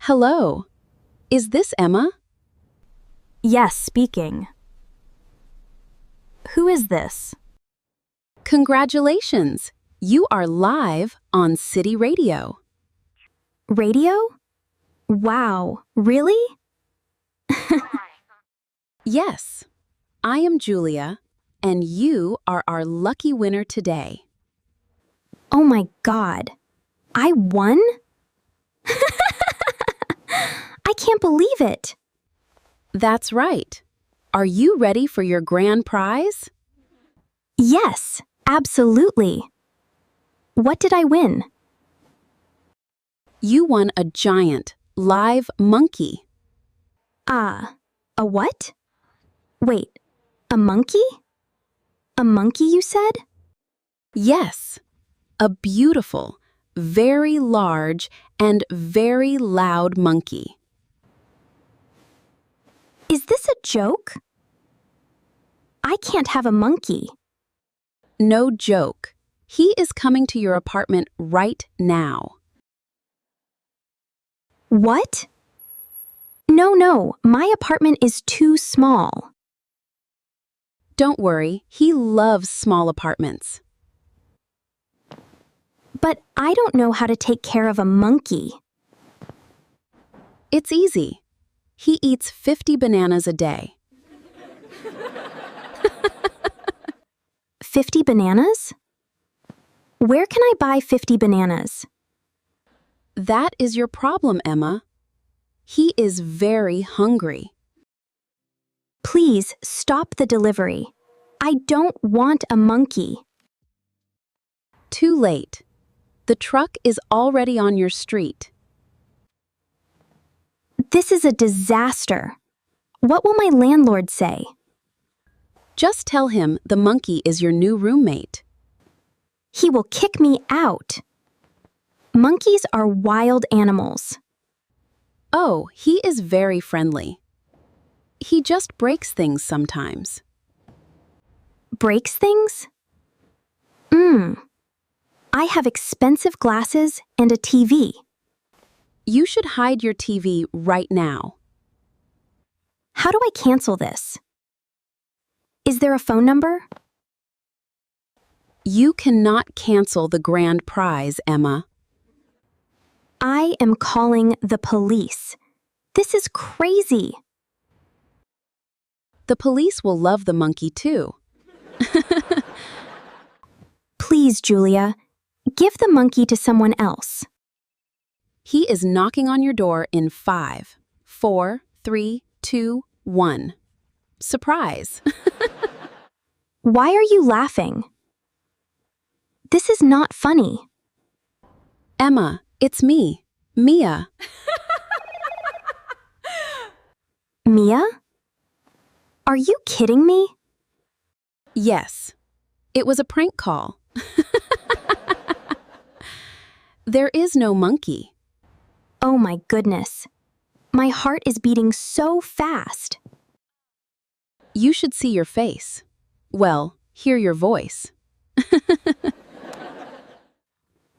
Hello. Is this Emma? Yes, speaking. Who is this? Congratulations. You are live on City Radio. Radio? Wow, really? Yes. I am Julia, and you are our lucky winner today. Oh my God. I won? I can't believe it. That's right. Are you ready for your grand prize? Yes, absolutely. What did I win? You won a giant, live monkey. A what? Wait, a monkey? A monkey, you said? Yes. A beautiful, very large, and very loud monkey. Is this a joke? I can't have a monkey. No joke. He is coming to your apartment right now. What? No, my apartment is too small. Don't worry, he loves small apartments. But I don't know how to take care of a monkey. It's easy. He eats 50 bananas a day. 50 bananas? Where can I buy 50 bananas? That is your problem, Emma. He is very hungry. Please stop the delivery. I don't want a monkey. Too late. The truck is already on your street. This is a disaster. What will my landlord say? Just tell him the monkey is your new roommate. He will kick me out. Monkeys are wild animals. Oh, he is very friendly. He just breaks things sometimes. Breaks things? I have expensive glasses and a TV. You should hide your TV right now. How do I cancel this? Is there a phone number? You cannot cancel the grand prize, Emma. I am calling the police. This is crazy. The police will love the monkey too. Please, Julia, give the monkey to someone else. He is knocking on your door in 5, 4, 3, 2, 1. Surprise! Why are you laughing? This is not funny. Emma, it's me, Mia. Mia? Are you kidding me? Yes, it was a prank call. There is no monkey. Oh my goodness. My heart is beating so fast. You should see your face. Well, hear your voice.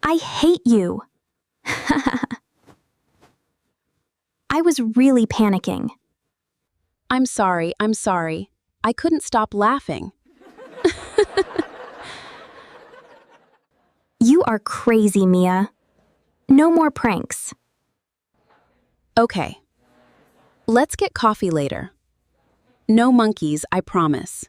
I hate you. I was really panicking. I'm sorry. I couldn't stop laughing. You are crazy, Mia. No more pranks. Okay. Let's get coffee later. No monkeys, I promise.